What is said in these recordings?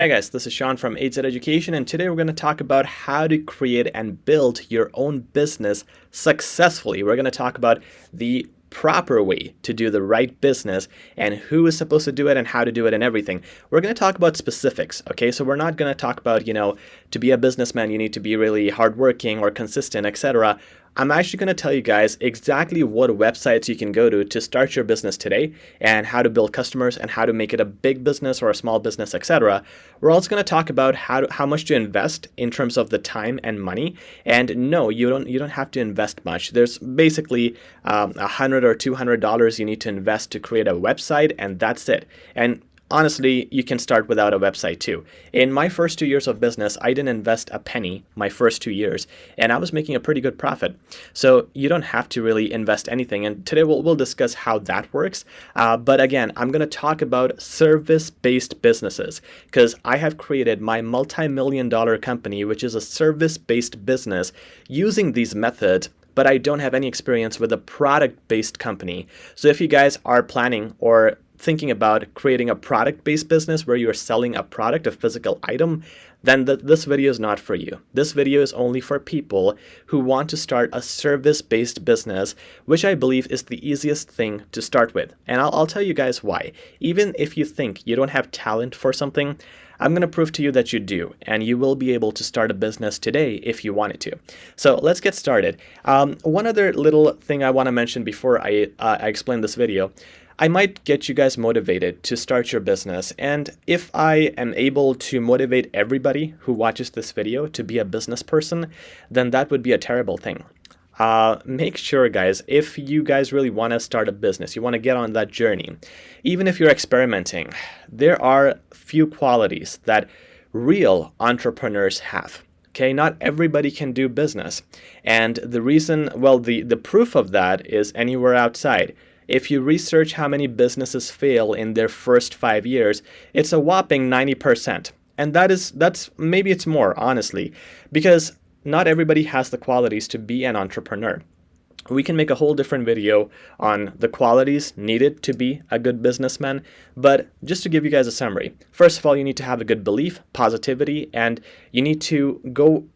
Hey guys, this is Sean from HZad Education, and today we're going to talk about how to create and build your own business successfully. We're going to talk about the proper way to do the right business and who is supposed to do it and how to do it and everything. We're going to talk about specifics, okay? So we're not going to talk about, to be a businessman, you need to be really hardworking or consistent, etc. I'm actually going to tell you guys exactly what websites you can go to start your business today and how to build customers and how to make it a big business or a small business, etc. We're also going to talk about how much to invest in terms of the time and money. And no, you don't have to invest much. There's basically $100 or $200 you need to invest to create a website, and that's it. And honestly, you can start without a website too. In my first 2 years of business, I didn't invest a penny my first 2 years, and I was making a pretty good profit. So you don't have to really invest anything. And today we'll discuss how that works. But again, I'm going to talk about service-based businesses because I have created my multi-million-dollar company, which is a service-based business using these methods, but I don't have any experience with a product-based company. So if you guys are planning or thinking about creating a product-based business where you're selling a product, a physical item, then this video is not for you. This video is only for people who want to start a service-based business, which I believe is the easiest thing to start with. And I'll tell you guys why. Even if you think you don't have talent for something, I'm going to prove to you that you do, and you will be able to start a business today if you wanted to. So let's get started. One other little thing I want to mention before I explain this video. I might get you guys motivated to start your business, and if I am able to motivate everybody who watches this video to be a business person, then that would be a terrible thing. Make sure, guys, if you guys really want to start a business, you want to get on that journey, even if you're experimenting, there are few qualities that real entrepreneurs have. Okay, not everybody can do business. And the reason, well, the proof of that is anywhere outside. If you research how many businesses fail in their first 5 years, it's a whopping 90%. And that's maybe it's more, honestly, because not everybody has the qualities to be an entrepreneur. We can make a whole different video on the qualities needed to be a good businessman, but just to give you guys a summary, first of all, you need to have a good belief, positivity, and you need to go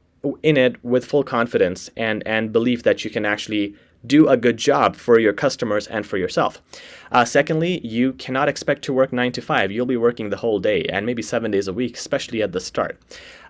in it with full confidence and belief that you can actually do a good job for your customers and for yourself. Secondly, you cannot expect to work 9 to 5. You'll be working the whole day and maybe 7 days a week, especially at the start.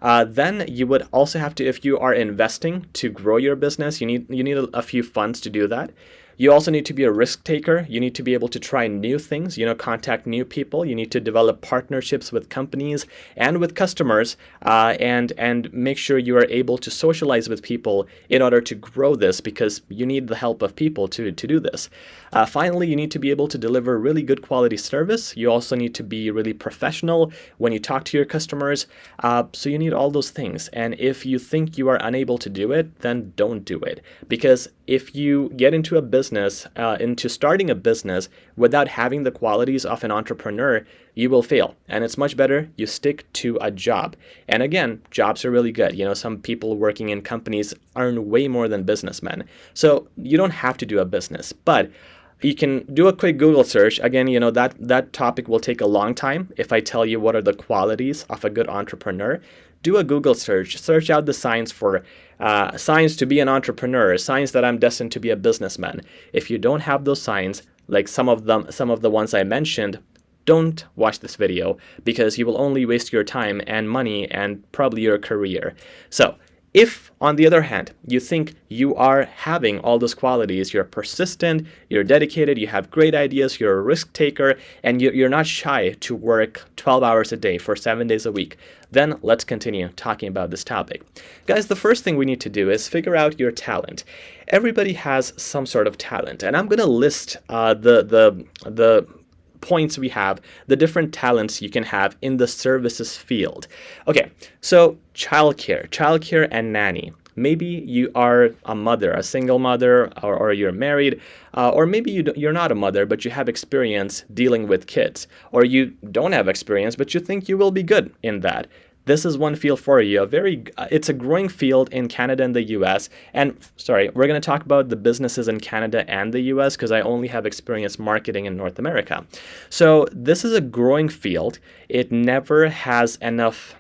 Then you would also have to, if you are investing to grow your business, you need a few funds to do that. You also need to be a risk taker. You need to be able to try new things, contact new people. You need to develop partnerships with companies and with customers, and make sure you are able to socialize with people in order to grow this, because you need the help of people to do this. Finally, you need to be able to deliver really good quality service. You also need to be really professional when you talk to your customers. So you need all those things. And if you think you are unable to do it, then don't do it. Because if you get into a business, into starting a business without having the qualities of an entrepreneur, you will fail. And it's much better you stick to a job. And again, jobs are really good. Some people working in companies earn way more than businessmen. So you don't have to do a business, but you can do a quick Google search. Again, that topic will take a long time. If I tell you what are the qualities of a good entrepreneur, do a Google search. Search out the signs for signs to be an entrepreneur, signs that I'm destined to be a businessman. If you don't have those signs, like some of the ones I mentioned, don't watch this video, because you will only waste your time and money and probably your career. So if, on the other hand, you think you are having all those qualities, you're persistent, you're dedicated, you have great ideas, you're a risk taker, and you're not shy to work 12 hours a day for 7 days a week, then let's continue talking about this topic. Guys, the first thing we need to do is figure out your talent. Everybody has some sort of talent, and I'm going to list the points we have, the different talents you can have in the services field. Okay, so childcare and nanny. Maybe you are a mother, a single mother, or you're married, or maybe you're not a mother, but you have experience dealing with kids, or you don't have experience, but you think you will be good in that. this is one field for you. It's a growing field in Canada and the US. And sorry, we're going to talk about the businesses in Canada and the US because I only have experience marketing in North America. So this is a growing field. It never has enough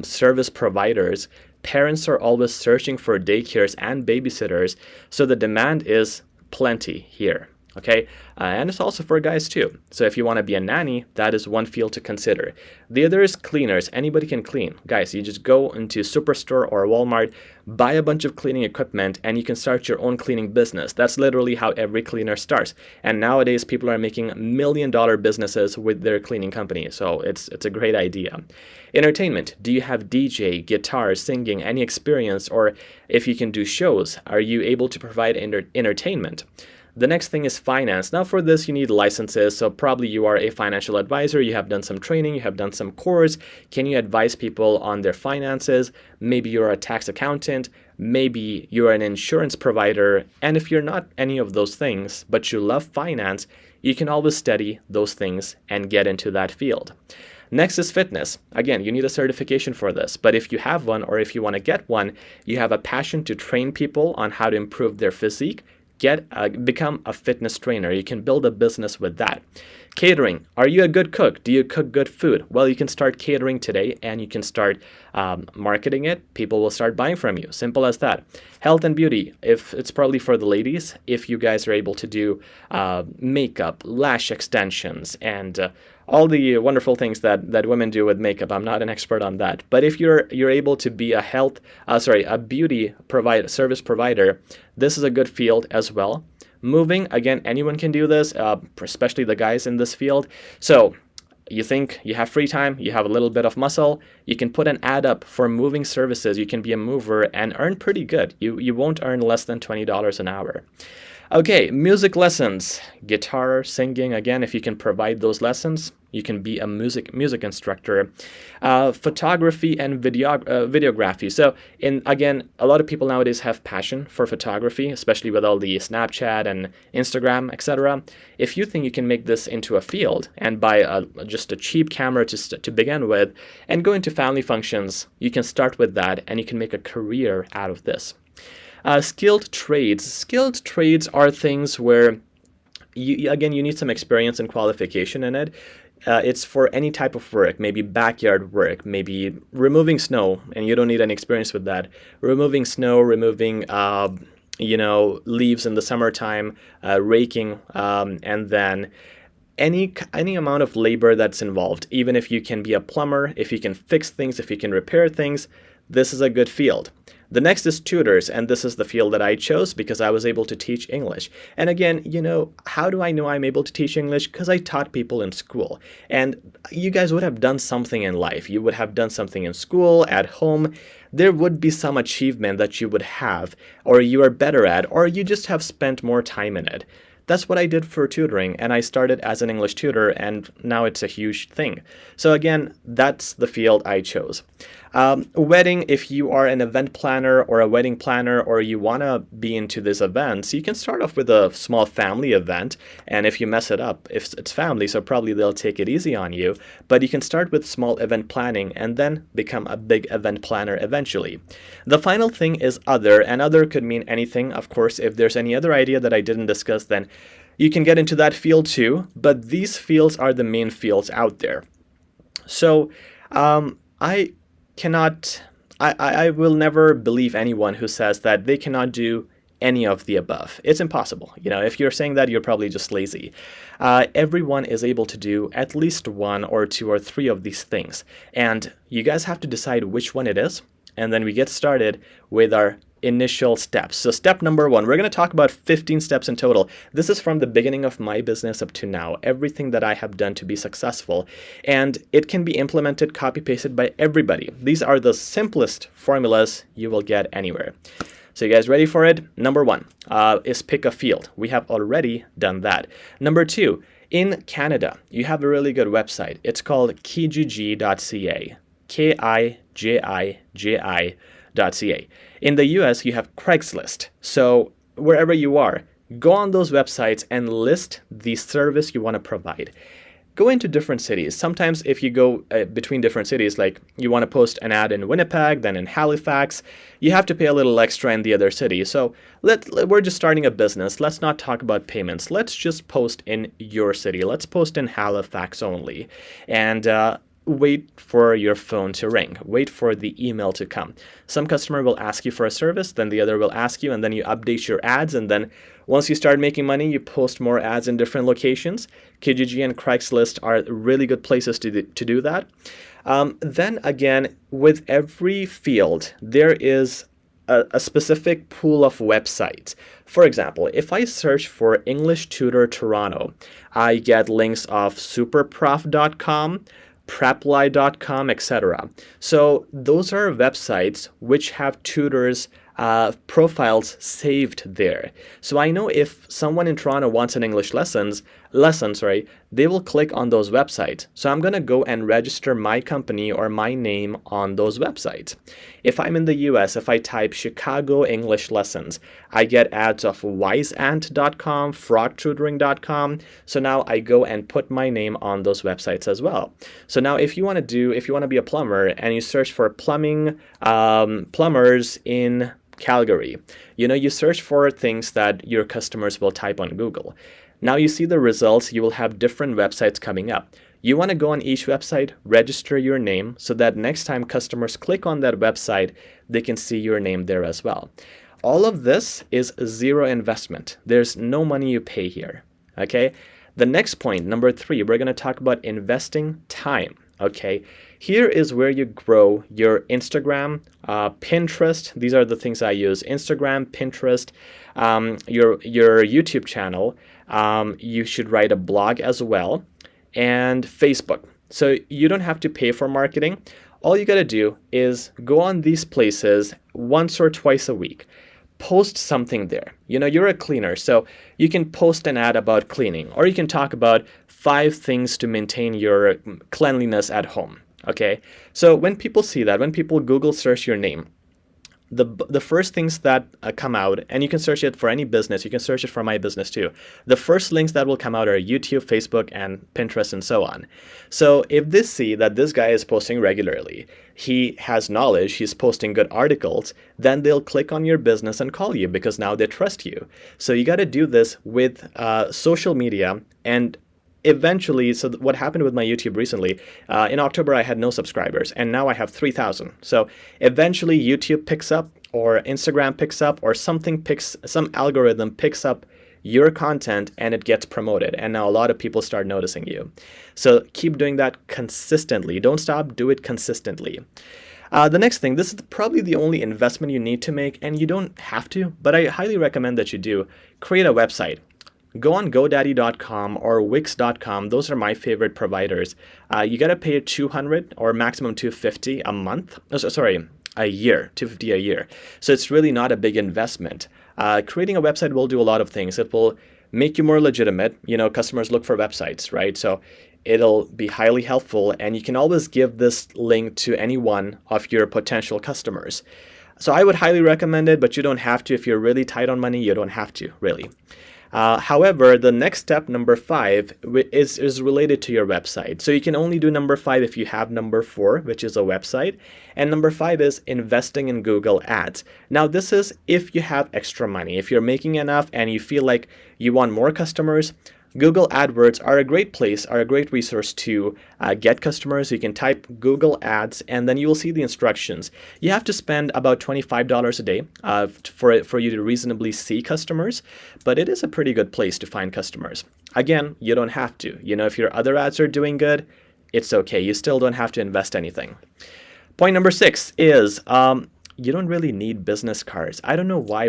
service providers. Parents are always searching for daycares and babysitters. So the demand is plenty here. Okay, and it's also for guys too. So if you want to be a nanny, that is one field to consider. The other is cleaners. Anybody can clean. Guys, you just go into Superstore or Walmart, buy a bunch of cleaning equipment, and you can start your own cleaning business. That's literally how every cleaner starts. And nowadays, people are making $1 million businesses with their cleaning company. So it's a great idea. Entertainment. Do you have DJ, guitar, singing, any experience? Or if you can do shows, are you able to provide entertainment? The next thing is finance. Now for this, you need licenses. So probably you are a financial advisor. You have done some training. You have done some course. Can you advise people on their finances? Maybe you're a tax accountant. Maybe you're an insurance provider. And if you're not any of those things, but you love finance, you can always study those things and get into that field. Next is fitness. Again, you need a certification for this, but if you have one or if you want to get one, you have a passion to train people on how to improve their physique, become a fitness trainer. You can build a business with that. Catering. Are you a good cook? Do you cook good food? Well, you can start catering today and you can start marketing it. People will start buying from you. Simple as that. Health and beauty. If it's probably for the ladies, if you guys are able to do makeup, lash extensions, and all the wonderful things that women do with makeup. I'm not an expert on that. But if you're able to be a beauty service provider, this is a good field as well. Moving, again, anyone can do this, especially the guys in this field. So you think you have free time, you have a little bit of muscle, you can put an ad up for moving services. You can be a mover and earn pretty good. You won't earn less than $20 an hour. Okay, music lessons, guitar, singing. Again, if you can provide those lessons, you can be a music instructor. Photography and videography. So, again, a lot of people nowadays have passion for photography, especially with all the Snapchat and Instagram, etc. If you think you can make this into a field and buy just a cheap camera to begin with and go into family functions, you can start with that and you can make a career out of this. Skilled trades. Skilled trades are things where, you need some experience and qualification in it. It's for any type of work, maybe backyard work, maybe removing snow, and you don't need any experience with that. Removing snow, removing leaves in the summertime, raking, and then any amount of labor that's involved. Even if you can be a plumber, if you can fix things, if you can repair things, this is a good field. The next is tutors, and this is the field that I chose because I was able to teach English. And again, how do I know I'm able to teach English? Because I taught people in school. And you guys would have done something in life. You would have done something in school, at home. There would be some achievement that you would have, or you are better at, or you just have spent more time in it. That's what I did for tutoring, and I started as an English tutor, and now it's a huge thing. So again, that's the field I chose. Wedding, if you are an event planner or a wedding planner, or you want to be into these events, you can start off with a small family event, and if you mess it up, if it's family, so probably they'll take it easy on you, but you can start with small event planning and then become a big event planner eventually. The final thing is other, and other could mean anything. Of course, if there's any other idea that I didn't discuss, then you can get into that field too, but these fields are the main fields out there. So I will never believe anyone who says that they cannot do any of the above. It's impossible. If you're saying that, you're probably just lazy. Everyone is able to do at least one or two or three of these things. And you guys have to decide which one it is. And then we get started with our initial steps. So step number 1, we're going to talk about 15 steps in total. This is from the beginning of my business up to now, everything that I have done to be successful. And it can be implemented, copy-pasted by everybody. These are the simplest formulas you will get anywhere. So you guys ready for it? Number 1 is pick a field. We have already done that. Number 2, in Canada, you have a really good website. It's called kijiji.ca. Kijiji.ca. In the US, you have Craigslist. So wherever you are, go on those websites and list the service you want to provide. go into different cities. Sometimes if you go between different cities, like you want to post an ad in Winnipeg, then in Halifax, you have to pay a little extra in the other city. So we're just starting a business. Let's not talk about payments. Let's just post in your city. Let's post in Halifax only. And wait for your phone to ring. Wait for the email to come. Some customer will ask you for a service, then the other will ask you, and then you update your ads. And then once you start making money, you post more ads in different locations. Kijiji and Craigslist are really good places to do that. Then again, with every field, there is a specific pool of websites. For example, if I search for English Tutor Toronto, I get links of superprof.com, preply.com, etc. So those are websites which have tutors profiles saved there. So I know if someone in Toronto wants an English lesson, they will click on those websites. So I'm going to go and register my company or my name on those websites. If I'm in the US, if I type Chicago English Lessons, I get ads of wiseant.com, frogtutoring.com. So now I go and put my name on those websites as well. So now if you want to be a plumber and you search for plumbers in Calgary, you search for things that your customers will type on Google. Now you see the results, you will have different websites coming up. You want to go on each website, register your name so that next time customers click on that website, they can see your name there as well. All of this is zero investment. There's no money you pay here, okay? The next point, number 3, we're going to talk about investing time, okay? Here is where you grow your Instagram, Pinterest. These are the things I use: Instagram, Pinterest, your YouTube channel. You should write a blog as well, and Facebook. So you don't have to pay for marketing. All you got to do is go on these places once or twice a week. Post something there. You're a cleaner, so you can post an ad about cleaning, or you can talk about 5 things to maintain your cleanliness at home. Okay, so when people see that, when people Google search your name, the first things that come out, and you can search it for any business, you can search it for my business too. The first links that will come out are YouTube, Facebook, and Pinterest, and so on. So if they see that this guy is posting regularly, he has knowledge, he's posting good articles, then they'll click on your business and call you because now they trust you. So you got to do this with social media. And eventually, so what happened with my YouTube recently, in October I had no subscribers, and now I have 3,000. So eventually YouTube picks up, or Instagram picks up, or some algorithm picks up your content and it gets promoted, and now a lot of people start noticing you. So keep doing that consistently. Don't stop, do it consistently. The next thing, this is probably the only investment you need to make, and you don't have to, but I highly recommend that you do. Create a website. Go on GoDaddy.com or Wix.com. Those are my favorite providers. You got to pay $200 or maximum $250 a month. A year, $250 a year. So it's really not a big investment. Creating a website will do a lot of things. It will make you more legitimate. Customers look for websites, right? So it'll be highly helpful, and you can always give this link to any one of your potential customers. So I would highly recommend it, but you don't have to. If you're really tight on money, you don't have to, really. However, the next step, number 5, is related to your website. So you can only do number 5 if you have number 4, which is a website. And number 5 is investing in Google Ads. Now, this is if you have extra money. If you're making enough and you feel like you want more customers, Google AdWords are a great place, are a great resource to get customers. You can type Google Ads and then you will see the instructions. You have to spend about $25 a day for you to reasonably see customers, but it is a pretty good place to find customers. Again, you don't have to. If your other ads are doing good, it's okay. You still don't have to invest anything. Point number 6 is you don't really need business cards. I don't know why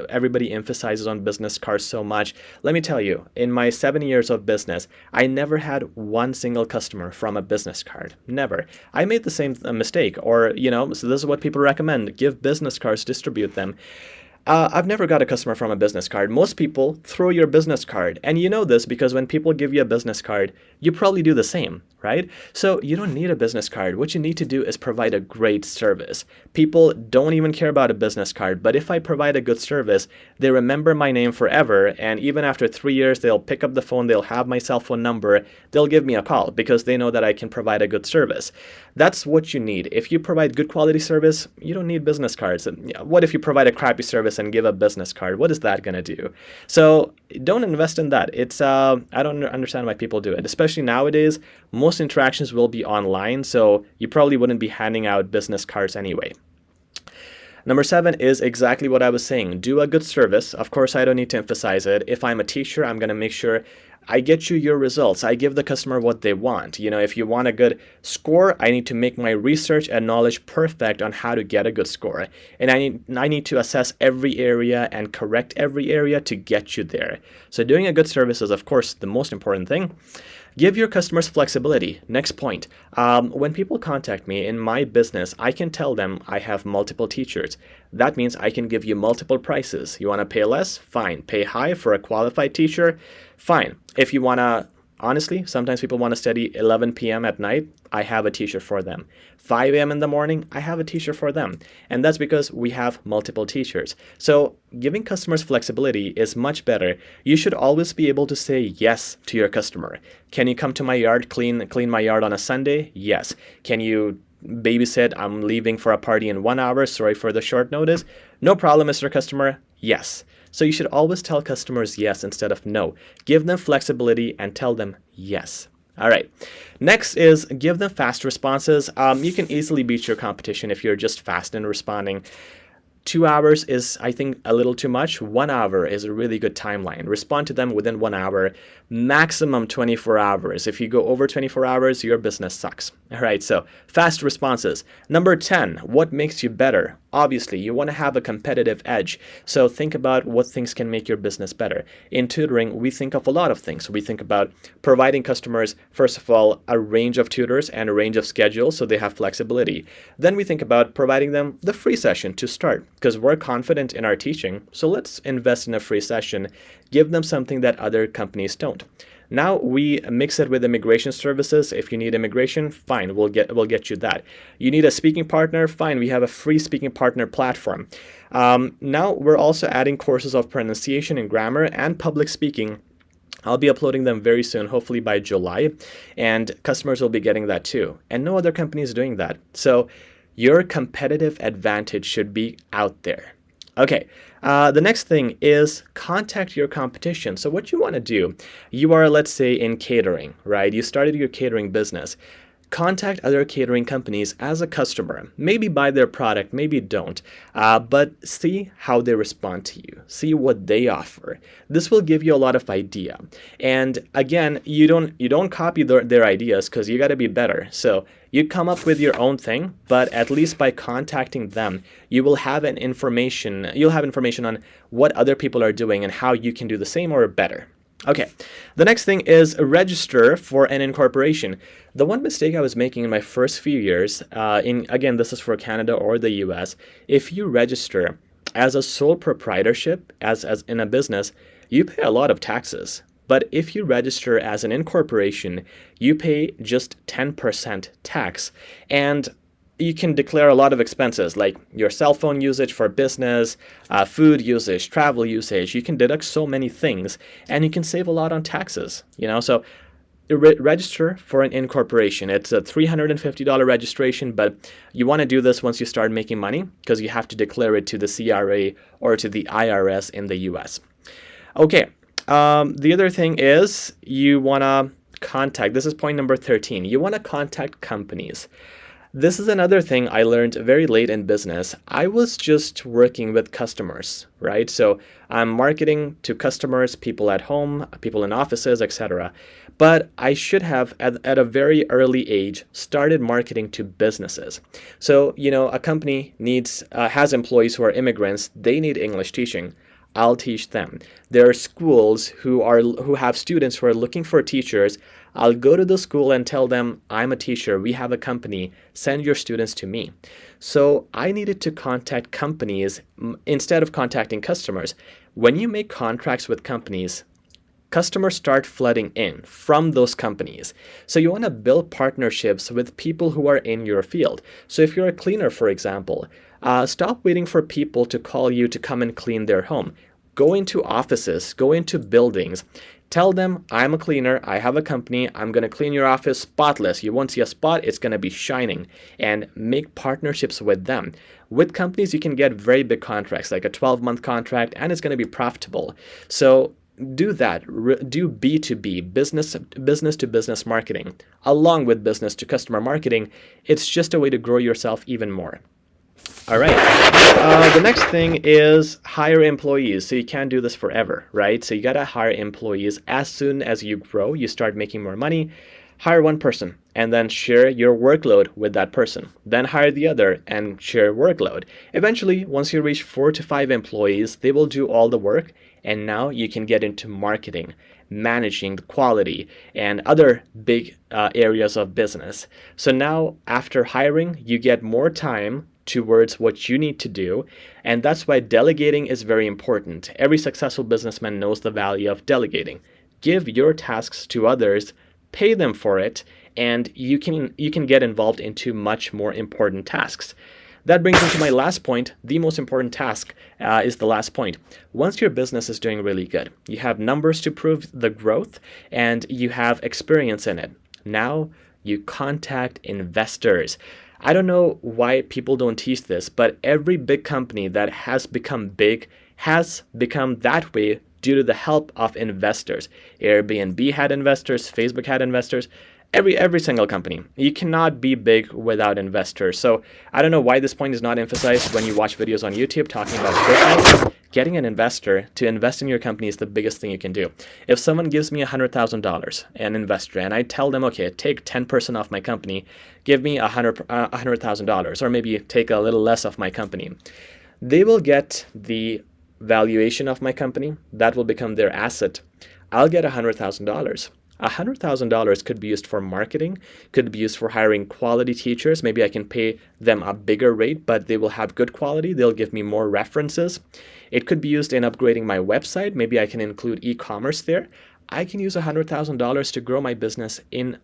everybody emphasizes on business cards so much. Let me tell you, in my 7 years of business, I never had one single customer from a business card. Never. I made the same mistake, so this is what people recommend. Give business cards, distribute them. I've never got a customer from a business card. Most people throw your business card. And you know this because when people give you a business card, you probably do the same, right? So you don't need a business card. What you need to do is provide a great service. People don't even care about a business card, but if I provide a good service, they remember my name forever, and even after 3 years, they'll pick up the phone, they'll have my cell phone number, they'll give me a call because they know that I can provide a good service. That's what you need. If you provide good quality service, you don't need business cards. And what if you provide a crappy service and give a business card? What is that going to do? So don't invest in that. It's I don't understand why people do it, especially nowadays. Most interactions will be online, so you probably wouldn't be handing out business cards anyway. Number 7 is exactly what I was saying. Do a good service. Of course, I don't need to emphasize it. If I'm a teacher, I'm going to make sure I get you your results. I give the customer what they want. If you want a good score, I need to make my research and knowledge perfect on how to get a good score. And I need to assess every area and correct every area to get you there. So doing a good service is, of course, the most important thing. Give your customers flexibility. Next point. When people contact me in my business, I can tell them I have multiple teachers. That means I can give you multiple prices. You want to pay less? Fine. Pay high for a qualified teacher? Fine. If you want to, honestly, sometimes people want to study 11 p.m. at night. I have a teacher for them. 5 a.m. in the morning, I have a teacher for them. And that's because we have multiple teachers. So giving customers flexibility is much better. You should always be able to say yes to your customer. Can you come to my yard, clean my yard on a Sunday? Yes. Can you babysit? I'm leaving for a party in 1 hour. Sorry for the short notice. No problem, Mr. Customer. Yes. So you should always tell customers yes instead of no. Give them flexibility and tell them yes. All right. Next is give them fast responses. You can easily beat your competition if you're just fast in responding. 2 hours is, I think, a little too much. 1 hour is a really good timeline. Respond to them within 1 hour, maximum 24 hours. If you go over 24 hours, your business sucks. All right, so fast responses. Number 10, what makes you better? Obviously, you want to have a competitive edge. So think about what things can make your business better. In tutoring, we think of a lot of things. We think about providing customers, first of all, a range of tutors and a range of schedules so they have flexibility. Then we think about providing them the free session to start because we're confident in our teaching. So let's invest in a free session, give them something that other companies don't. Now we mix it with immigration services. If you need immigration, fine, we'll get you that. You need a speaking partner, fine, we have a free speaking partner platform. Now we're also adding courses of pronunciation and grammar and public speaking. I'll be uploading them very soon, hopefully by July, and customers will be getting that too. And no other company is doing that. So your competitive advantage should be out there. Okay, the next thing is contact your competition. So what you want to do, you are, let's say, in catering, right? You started your catering business. Contact other catering companies as a customer. Maybe buy their product, maybe don't, but see how they respond to you. See what they offer. This will give you a lot of idea. And again, you don't copy their ideas because you got to be better. So you come up with your own thing, but at least by contacting them, you'll have information on what other people are doing and how you can do the same or better. Okay, the next thing is register for an incorporation. The one mistake I was making in my first few years, again, this is for Canada or the US, if you register as a sole proprietorship, as in a business, you pay a lot of taxes. But if you register as an incorporation, you pay just 10% tax. And you can declare a lot of expenses like your cell phone usage for business, food usage, travel usage. You can deduct so many things and you can save a lot on taxes, So register for an incorporation. It's a $350 registration, but you want to do this once you start making money because you have to declare it to the CRA or to the IRS in the US. Okay, the other thing is you want to contact, this is point number 13, you want to contact companies. This is another thing I learned very late in business. I was just working with customers, right? So I'm marketing to customers, people at home, people in offices, etc. But I should have, at a very early age, started marketing to businesses. So, a company has employees who are immigrants. They need English teaching. I'll teach them. There are schools who have students who are looking for teachers. I'll go to the school and tell them, I'm a teacher, we have a company, send your students to me. So I needed to contact companies instead of contacting customers. When you make contracts with companies, customers start flooding in from those companies. So you want to build partnerships with people who are in your field. So if you're a cleaner, for example, stop waiting for people to call you to come and clean their home. Go into offices, go into buildings. Tell them, I'm a cleaner, I have a company, I'm going to clean your office spotless. You won't see a spot, it's going to be shining. And make partnerships with them. With companies, you can get very big contracts, like a 12-month contract, and it's going to be profitable. So do that. Do B2B, business to business marketing, along with business to customer marketing. It's just a way to grow yourself even more. All right. The next thing is hire employees. So you can't do this forever, right? So you got to hire employees as soon as you grow, you start making more money. Hire one person and then share your workload with that person. Then hire the other and share workload. Eventually, once you reach 4 to 5 employees, they will do all the work. And now you can get into marketing, managing the quality, and other big areas of business. So now after hiring, you get more time towards what you need to do. And that's why delegating is very important. Every successful businessman knows the value of delegating. Give your tasks to others, pay them for it, and you can get involved into much more important tasks. That brings me to my last point. The most important task is the last point. Once your business is doing really good, you have numbers to prove the growth, and you have experience in it. Now you contact investors. I don't know why people don't teach this, but every big company that has become big has become that way due to the help of investors. Airbnb had investors, Facebook had investors, every single company. You cannot be big without investors. So I don't know why this point is not emphasized when you watch videos on YouTube talking about business. Getting an investor to invest in your company is the biggest thing you can do. If someone gives me $100,000, an investor, and I tell them, okay, take 10% off my company, give me $100,000, or maybe take a little less of my company, they will get the valuation of my company. That will become their asset. I'll get $100,000. $100,000 could be used for marketing, could be used for hiring quality teachers. Maybe I can pay them a bigger rate, but they will have good quality. They'll give me more references. It could be used in upgrading my website. Maybe I can include e-commerce there. I can use $100,000 to grow my business in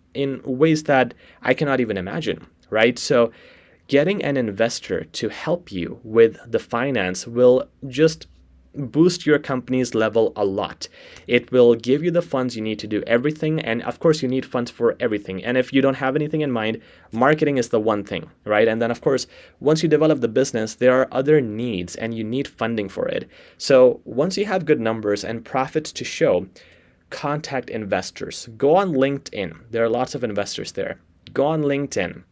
ways that I cannot even imagine, right? So getting an investor to help you with the finance will just boost your company's level a lot. It will give you the funds you need to do everything. And of course, you need funds for everything. And if you don't have anything in mind, marketing is the one thing, right? And then, of course, once you develop the business, there are other needs and you need funding for it. So once you have good numbers and profits to show, contact investors. Go on LinkedIn. There are lots of investors there. Go on LinkedIn.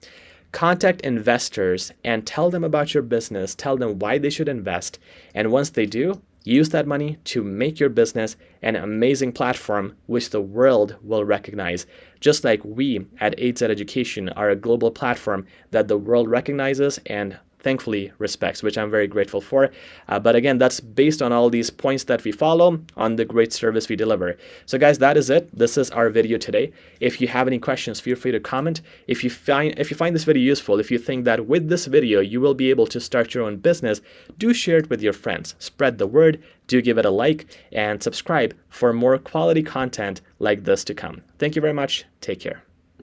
Contact investors and tell them about your business. Tell them why they should invest. And once they do, use that money to make your business an amazing platform which the world will recognize. Just like we at HZad Education are a global platform that the world recognizes and thankfully respects, which I'm very grateful for. But again, that's based on all these points that we follow on the great service we deliver. So guys, that is it. This is our video today. If you have any questions, feel free to comment. If you find this video useful, if you think that with this video you will be able to start your own business, do share it with your friends. Spread the word. Do give it a like and subscribe for more quality content like this to come. Thank you very much. Take care.